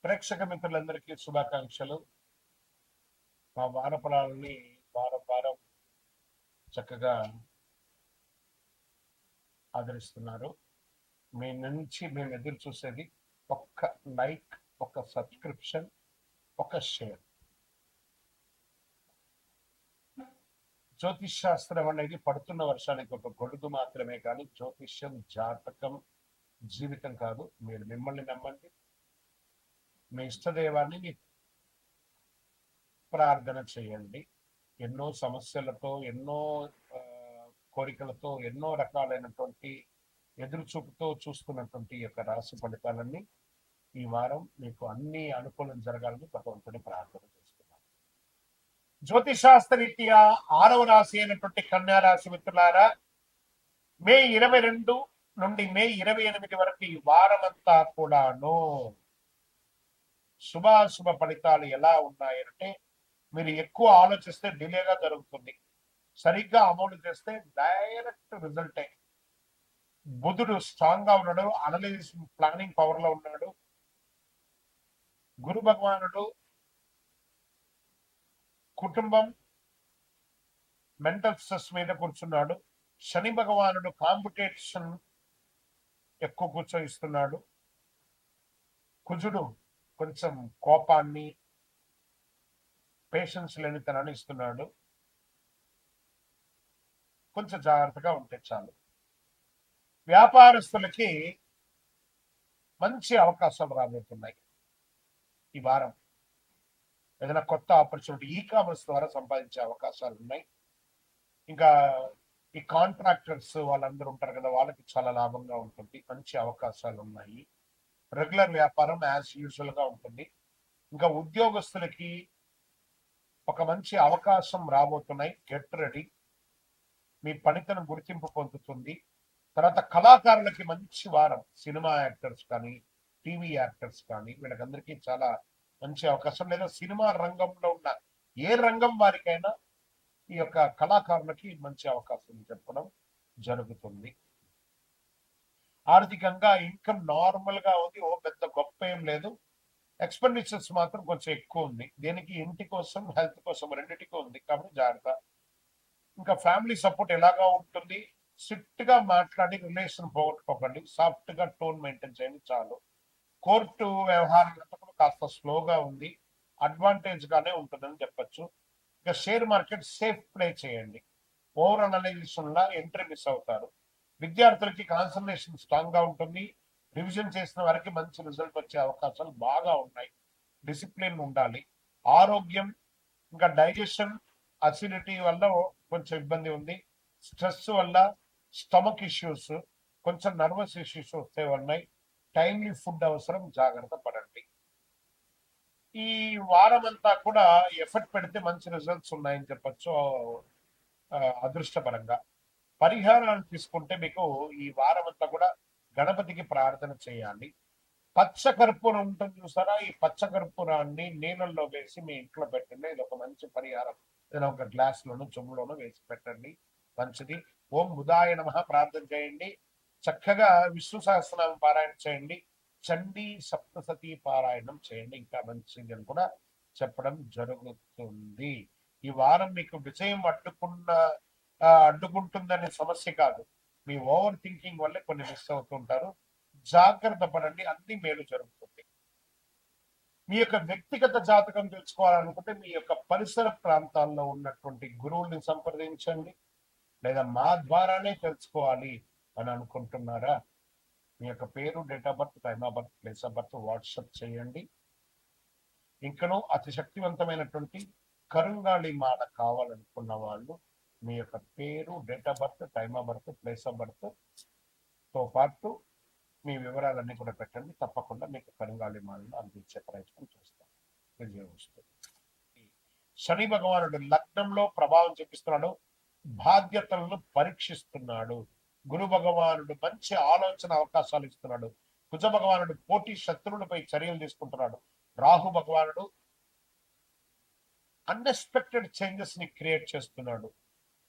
ప్రేక్షక మిత్రులందరికీ శుభాకాంక్షలు. మా వానఫలాలని వారం వారం చక్కగా ఆదరిస్తున్నారు. మీ నుంచి మేము ఎదురు చూసేది ఒక్క లైక్, ఒక సబ్స్క్రిప్షన్, ఒక షేర్. జ్యోతిష్ శాస్త్రం అనేది పడుతున్న వర్షానికి ఒక గొడుగు మాత్రమే, కానీ జ్యోతిష్యం జాతకం జీవితం కాదు. మీరు మిమ్మల్ని నమ్మండి, మీ ఇష్టదైవాన్ని ప్రార్థన చేయండి. ఎన్నో సమస్యలతో, ఎన్నో కోరికలతో, ఎన్నో రకాలైనటువంటి ఎదురుచూపుతో చూస్తున్నటువంటి యొక్క రాశి ఫలితాలన్నీ ఈ వారం మీకు అన్ని అనుకూలం జరగాలని భగవంతుని ప్రార్థన చేస్తున్నాను. జ్యోతిశాస్త్రరీత్యా 6వ రాశి అయినటువంటి కన్యా రాశి మిత్రులారా, మే 22 నుండి మే 28 వరకు ఈ వారమంతా కూడాను శుభాశుభ ఫలితాలు ఎలా ఉన్నాయంటే, మీరు ఎక్కువ ఆలోచిస్తే డిలేగా జరుగుతుంది, సరిగ్గా అమలు చేస్తే డైరెక్ట్ రిజల్టే. బుధుడు స్ట్రాంగ్ గా ఉన్నాడు, అనలైజ్ ప్లానింగ్ పవర్ లో ఉన్నాడు. గురు భగవానుడు కుటుంబం మెంటల్ స్ట్రెస్ మీద కూర్చున్నాడు. శని భగవానుడు కాంపిటీషన్ ఎక్కువ కూర్చోయిస్తున్నాడు. కుజుడు కొంచెం కోపాన్ని, పేషెన్స్ లేనితనాన్ని ఇస్తున్నాడు. కొంచెం జాగ్రత్తగా ఉంటే చాలు. వ్యాపారస్తులకి మంచి అవకాశాలు రాబోతున్నాయి ఈ వారం. ఏదైనా కొత్త ఆపర్చునిటీ ఈ కామర్స్ ద్వారా సంపాదించే అవకాశాలు ఉన్నాయి. ఇంకా ఈ కాంట్రాక్టర్స్ వాళ్ళందరూ ఉంటారు కదా, వాళ్ళకి చాలా లాభంగా ఉంటుంది, మంచి అవకాశాలు ఉన్నాయి. రెగ్యులర్ వ్యాపారం యాజ్ యూజువల్ గా ఉంటుంది. ఇంకా ఉద్యోగస్తులకి ఒక మంచి అవకాశం రాబోతున్నాయి. Get ready. మీ పనితనం గుర్తింపు పొందుతుంది. తర్వాత కళాకారులకి మంచి వారం. సినిమా యాక్టర్స్ కానీ, టీవీ యాక్టర్స్ కానీ, వీళ్ళకందరికీ చాలా మంచి అవకాశం. లేదా సినిమా రంగంలో ఉన్న ఏ రంగం వారికైనా ఈ యొక్క కళాకారులకి మంచి అవకాశం చెప్పడం జరుగుతుంది. ఆర్థికంగా ఇన్కమ్ నార్మల్ గా ఉంది, ఓ పెద్ద గొప్ప ఏం లేదు. ఎక్స్పెండిచర్స్ మాత్రం కొంచెం ఎక్కువ ఉంది. దేనికి? ఇంటి కోసం, హెల్త్ కోసం, రెండింటికి ఉంది, కాబట్టి జాగ్రత్త. ఇంకా ఫ్యామిలీ సపోర్ట్ ఎలాగా ఉంటుంది? స్ట్రిక్ట్ గా మాట్లాడి రిలేషన్ పోగొట్టుకోకండి. సాఫ్ట్ గా టోన్ మెయింటైన్ చేయండి చాలు. కోర్టు వ్యవహారాలంతా కూడా కాస్త స్లోగా ఉంది, అడ్వాంటేజ్ గానే ఉంటుందని చెప్పచ్చు. ఇక షేర్ మార్కెట్ సేఫ్ ప్లే చేయండి. ఓవర్ అనలైజేషన్ లా ఎంట్రీ మిస్ అవుతారు. విద్యార్థులకి కాన్సన్ట్రేషన్ స్ట్రాంగ్ గా ఉంటుంది. రివిజన్ చేసిన వారికి మంచి రిజల్ట్ వచ్చే అవకాశాలు బాగా ఉన్నాయి. డిసిప్లిన్ ఉండాలి. ఆరోగ్యం, ఇంకా డైజెషన్, అసిడిటీ వల్ల కొంచెం ఇబ్బంది ఉంది. స్ట్రెస్ వల్ల స్టమక్ ఇష్యూస్, కొంచెం నర్వస్ ఇష్యూస్ వస్తే ఉన్నాయి. టైమ్లీ ఫుడ్ అవసరం, జాగ్రత్త పడండి. ఈ వారం అంతా కూడా ఎఫర్ట్ పెడితే మంచి రిజల్ట్స్ ఉన్నాయని చెప్పచ్చు అదృష్టపరంగా. పరిహారాలు తీసుకుంటే మీకు ఈ వారం అంతా కూడా గణపతికి ప్రార్థన చేయాలి. పచ్చ కర్పూరం ఉంటుంది చూసారా, ఈ పచ్చ కర్పూరాన్ని నీళ్ళల్లో వేసి మీ ఇంట్లో పెట్టండి. ఇది ఒక మంచి పరిహారం. ఏదైనా ఒక గ్లాస్ లోను, చెంబులోను వేసి పెట్టండి, మంచిది. ఓం బుధాయ నమః ప్రార్థన చేయండి. చక్కగా విష్ణు సహస్రనామం పారాయణ చేయండి. చండీ సప్తసతి పారాయణం చేయండి, ఇంకా మంచిది అని కూడా చెప్పడం జరుగుతుంది. ఈ వారం మీకు విజయం అడ్డుకుంటుందనే సమస్య కాదు, మీ ఓవర్ థింకింగ్ వల్లే కొన్ని మిస్ అవుతుంటారు. జాగ్రత్త పడండి, అన్ని మేలు జరుగుతుంది. మీ యొక్క వ్యక్తిగత జాతకం తెలుసుకోవాలనుకుంటే మీ యొక్క పరిసర ప్రాంతాల్లో ఉన్నటువంటి గురువుల్ని సంప్రదించండి. లేదా మా ద్వారానే తెలుసుకోవాలి అని అనుకుంటున్నారా? మీ యొక్క పేరు, date of birth, time of birth, place of birth WhatsApp చేయండి. ఇంకనూ అతి శక్తివంతమైనటువంటి కరుంగాళి మాల కావాలనుకున్న వాళ్ళు మీ యొక్క పేరు, date of birth, time of birth, place of birth తో పాటు మీ వివరాలన్నీ కూడా పెట్టండి. తప్పకుండా మీకు కరుంగాళి మాలను అందించే ప్రయత్నం చేస్తాం. విజయం వస్తుంది. శని భగవానుడు లగ్నంలో ప్రభావం చూపిస్తున్నాడు, బాధ్యతలను పరీక్షిస్తున్నాడు. గురు భగవానుడు మంచి ఆలోచన అవకాశాలు ఇస్తున్నాడు. కుజ భగవానుడు పోటీ శత్రువులపై చర్యలు తీసుకుంటున్నాడు. రాహు భగవానుడు అన్ఎక్స్పెక్టెడ్ చేంజెస్ ని క్రియేట్ చేస్తున్నాడు.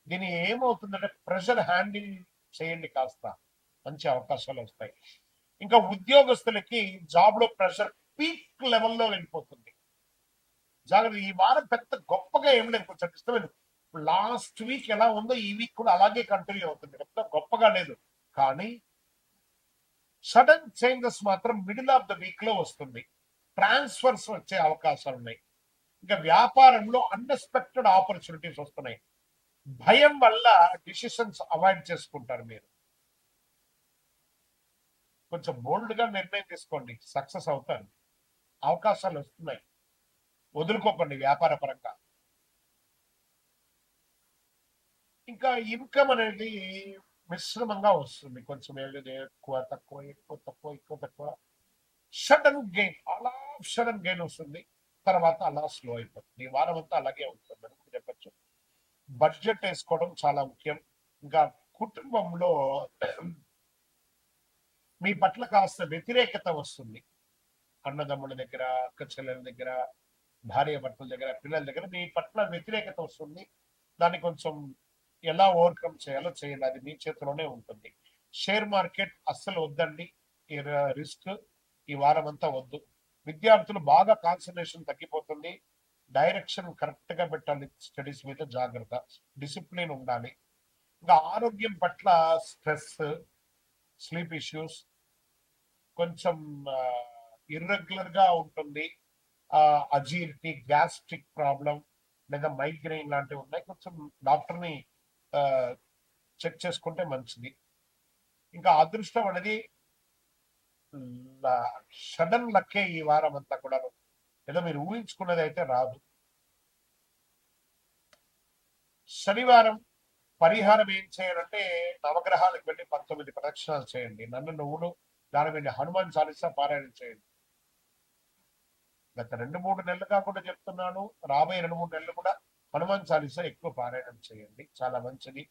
దీని ఏమవుతుందంటే ప్రెషర్ హ్యాండిల్ చేయండి, కాస్త మంచి అవకాశాలు వస్తాయి. ఇంకా ఉద్యోగస్తులకి జాబ్ లో ప్రెషర్ పీక్ లెవెల్లో వెళ్ళిపోతుంది. జాగ్రత్త. ఈ వారం పెద్ద గొప్పగా ఏం లేదు, కొంచెం ఇష్టమైన లాస్ట్ వీక్ ఎలా ఉందో ఈ వీక్ కూడా అలాగే కంటిన్యూ అవుతుంది. పెద్ద గొప్పగా లేదు, కానీ సడన్ చేంజెస్ మాత్రం మిడిల్ ఆఫ్ ద వీక్ లో వస్తుంది. ట్రాన్స్ఫర్స్ వచ్చే అవకాశాలు ఉన్నాయి. ఇంకా వ్యాపారంలో అన్ఎక్స్పెక్టెడ్ ఆపర్చునిటీస్ వస్తున్నాయి. భయం వల్ల డిసిషన్స్ అవాయిడ్ చేసుకుంటారు. మీరు కొంచెం బోల్డ్ గా నిర్ణయం తీసుకోండి, సక్సెస్ అవుతారు. అవకాశాలు వస్తున్నాయి, వదులుకోకండి వ్యాపార పరంగా. ఇంకా ఇన్కమ్ అనేది మిశ్రమంగా వస్తుంది, కొంచెం ఎక్కువ తక్కువ ఎక్కువ తక్కువ ఎక్కువ తక్కువ. సడన్ గెయిన్, అలా సడన్ గెయిన్ వస్తుంది, తర్వాత అలా స్లో అయిపోతుంది. ఈ వారం అంతా అలాగే ఉంటుంది చెప్పచ్చు. బడ్జెట్ వేసుకోవడం చాలా ముఖ్యం. ఇంకా కుటుంబంలో మీ పట్ల కాస్త వ్యతిరేకత వస్తుంది. అన్నదమ్ముల దగ్గర, అక్క చెల్లెల దగ్గర, భార్య భర్తల దగ్గర, పిల్లల దగ్గర మీ పట్ల వ్యతిరేకత వస్తుంది. దాన్ని కొంచెం ఎలా ఓవర్కమ్ చేయాలో చేయాలి, అది మీ చేతిలోనే ఉంటుంది. షేర్ మార్కెట్ అస్సలు వద్దండి, ఈ రిస్క్ ఈ వారం అంతా వద్దు. విద్యార్థులు బాగా కాన్సన్ట్రేషన్ తగ్గిపోతుంది. డైరెక్షన్ కరెక్ట్ గా పెట్టాలి, స్టడీస్ మీద జాగ్రత్త, డిసిప్లిన్ ఉండాలి. ఇంకా ఆరోగ్యం పట్ల స్ట్రెస్, స్లీప్ ఇష్యూస్, కొంచెం ఇర్రెగ్యులర్ గా ఉంటుంది. అజీర్తి, గ్యాస్ట్రిక్ ప్రాబ్లం లేదా మైగ్రెయిన్ లాంటివి ఉన్నాయి. కొంచెం డాక్టర్ని చెక్ చేసుకుంటే మంచిది. ఇంకా అదృష్టం అనేది సడన్ లక్కే ఈ వారం అంతా కూడా, ఏదో మీరు ఊహించుకున్నది అయితే రాదు. శనివారం పరిహారం ఏం చేయాలంటే, నవగ్రహాలకు వెళ్ళి 19 ప్రదక్షిణాలు చేయండి. నన్ను నువ్వులు దాని వెళ్ళి హనుమాన్ చాలీసా పారాయణం చేయండి. గత 2-3 నెలలు కాకుండా చెప్తున్నాను, రాబోయే 2-3 నెలలు కూడా హనుమాన్ చాలీసా ఎక్కువ పారాయణం చేయండి, చాలా మంచిది.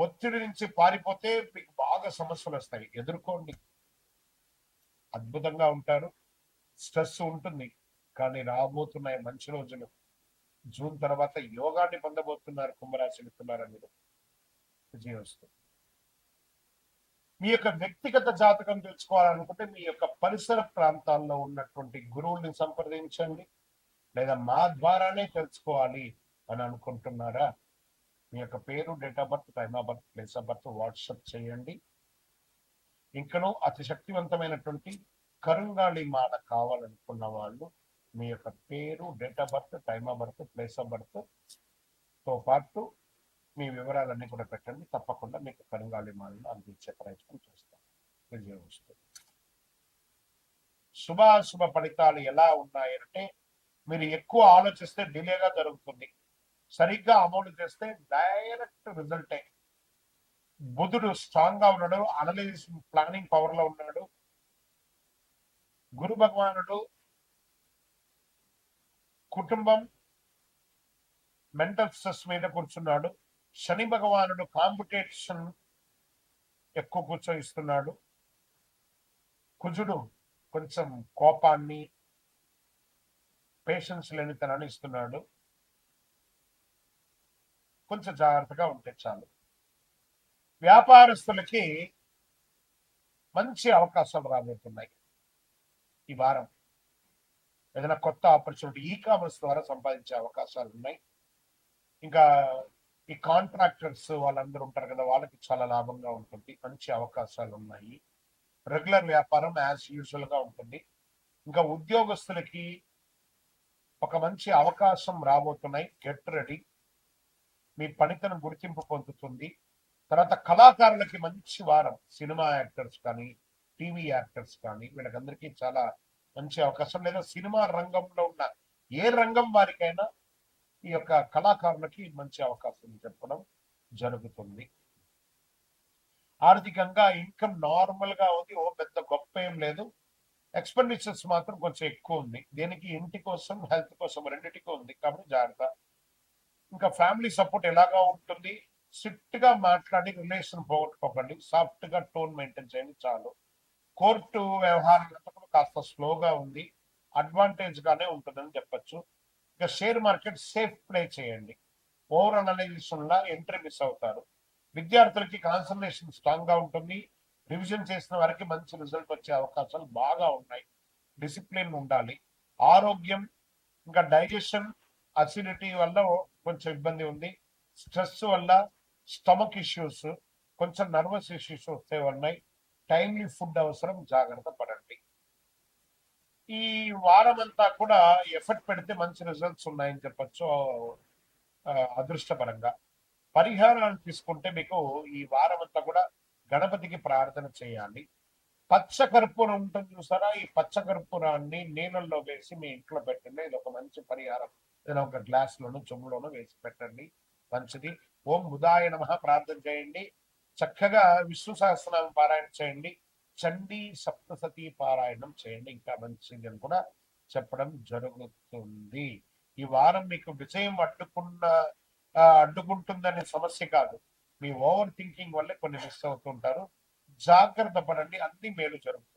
ఒత్తిడి నుంచి పారిపోతే మీకు బాగా సమస్యలు వస్తాయి, ఎదుర్కోండి, అద్భుతంగా ఉంటారు. స్ట్రెస్ ఉంటుంది, కానీ రాబోతున్నాయి మంచి రోజులు. జూన్ తర్వాత యోగాన్ని పొందబోతున్నారు కుంభరాశి మిత్రులారా, మీరు విజయం వస్తుంది. మీ యొక్క వ్యక్తిగత జాతకం తెలుసుకోవాలనుకుంటే మీ యొక్క పరిసర ప్రాంతాల్లో ఉన్నటువంటి గురువుల్ని సంప్రదించండి, లేదా మా ద్వారానే తెలుసుకోవాలి అని అనుకుంటున్నారా, మీ యొక్క పేరు, date of birth, time of birth, place of birth WhatsApp చేయండి. ఇంకనూ అతి శక్తివంతమైనటువంటి కరుంగాళి మాల కావాలనుకున్న వాళ్ళు మీ యొక్క పేరు, date of birth, time of birth, place of birth తో పాటు మీ వివరాలన్నీ కూడా పెట్టండి. తప్పకుండా మీకు కరుంగాళి మాలను అందించే ప్రయత్నం చేస్తాం. విజయం వస్తుంది. శుభాశుభ ఫలితాలు ఎలా ఉన్నాయంటే, మీరు ఎక్కువ ఆలోచిస్తే డిలేగా జరుగుతుంది, సరిగ్గా అమలు చేస్తే డైరెక్ట్ రిజల్టే. బుధుడు స్ట్రాంగ్ గా ఉన్నాడు, అనలైజ్ ప్లానింగ్ పవర్ లో ఉన్నాడు. గురు భగవానుడు కుటుంబం, మెంటల్ స్ట్రెస్ మీద కూర్చున్నాడు. శని భగవానుడు కాంపిటీషన్ ఎక్కువ కూర్చోయిస్తున్నాడు. కుజుడు కొంచెం కోపాన్ని, పేషెన్స్ లేనితనాన్ని ఇస్తున్నాడు. కొంచెం జాగ్రత్తగా ఉంటే చాలు. వ్యాపారస్తులకి మంచి అవకాశాలు రాబోతున్నాయి ఈ వారం. ఏదైనా కొత్త ఆపర్చునిటీ ఈ కామర్స్ ద్వారా సంపాదించే అవకాశాలు ఉన్నాయి. ఇంకా ఈ కాంట్రాక్టర్స్ వాళ్ళందరూ ఉంటారు కదా, వాళ్ళకి చాలా లాభంగా ఉంటుంది, మంచి అవకాశాలు ఉన్నాయి. రెగ్యులర్ వ్యాపారం యాజ్ యూజువల్ గా ఉంటుంది. ఇంకా ఉద్యోగస్తులకి ఒక మంచి అవకాశం రాబోతున్నాయి, గెట్ రెడీ. మీ పనితనం గుర్తింపు పొందుతుంది. తర్వాత కళాకారులకి మంచి వారం. సినిమా యాక్టర్స్ కానీ, టీవీ యాక్టర్స్ కానీ, వీళ్ళకందరికీ చాలా మంచి అవకాశం. లేదా సినిమా రంగంలో ఉన్న ఏ రంగం వారికైనా ఈ యొక్క కళాకారులకి మంచి అవకాశం చెప్పడం జరుగుతుంది. ఆర్థికంగా ఇన్కమ్ నార్మల్ గా ఉంది, ఓ పెద్ద గొప్ప ఏం లేదు. ఎక్స్పెండిచర్స్ మాత్రం కొంచెం ఎక్కువ ఉంది. దేనికి? ఇంటి కోసం, హెల్త్ కోసం, రెండింటికి ఉంది, కాబట్టి జాగ్రత్త. ఇంకా ఫ్యామిలీ సపోర్ట్ ఎలాగా ఉంటుంది? స్ట్రిక్ట్ గా మాట్లాడి రిలేషన్ పోగొట్టుకోకండి, సాఫ్ట్ గా టోన్ మెయింటైన్ చేయండి చాలు. కోర్టు వ్యవహారాలంతా కూడా కాస్త స్లోగా ఉంది, అడ్వాంటేజ్ గానే ఉంటుందని చెప్పచ్చు. ఇక షేర్ మార్కెట్ సేఫ్ ప్లే చేయండి, ఓవర్ అనలైజేషన్ లా ఎంట్రీ మిస్ అవుతారు. విద్యార్థులకి కాన్సన్ట్రేషన్ స్ట్రాంగ్ గా ఉంటుంది. రివిజన్ చేసిన వారికి మంచి రిజల్ట్ వచ్చే అవకాశాలు బాగా ఉన్నాయి. డిసిప్లిన్ ఉండాలి. ఆరోగ్యం ఇంకా డైజెషన్ అసిడిటీ వల్ల కొంచెం ఇబ్బంది ఉంది. స్ట్రెస్ వల్ల స్టమక్ ఇష్యూస్, కొంచెం నర్వస్ ఇష్యూస్ వస్తే ఉన్నాయి. టైమ్లీ ఫుడ్ అవసరం, జాగ్రత్త పడండి. ఈ వారం అంతా కూడా ఎఫర్ట్ పెడితే మంచి రిజల్ట్స్ ఉన్నాయని చెప్పొచ్చు. అదృష్టపరంగా పరిహారాలు తీసుకుంటే మీకు ఈ వారం అంతా కూడా గణపతికి ప్రార్థన చేయాలి. పచ్చ కర్పూరం ఉంటుంది చూసారా, ఈ పచ్చ కర్పూరాన్ని నీళ్ళల్లో వేసి మీ ఇంట్లో పెట్టండి. ఇది ఒక మంచి పరిహారం. ఏదైనా ఒక గ్లాస్ లోను చెంబులోను వేసి పెట్టండి, మంచిది. ఓం బుధాయ నమః ప్రార్థన చేయండి. చక్కగా విష్ణు సహస్రనామం పారాయణ చేయండి. చండీ సప్తసతి పారాయణం చేయండి, ఇంకా మంచిది అని కూడా చెప్పడం జరుగుతుంది. ఈ వారం మీకు విజయం అడ్డుకుంటుందనే సమస్య కాదు, మీ ఓవర్ థింకింగ్ వల్లే కొన్ని మిస్ అవుతుంటారు. జాగ్రత్త పడండి, అన్ని మేలు జరుగుతుంది.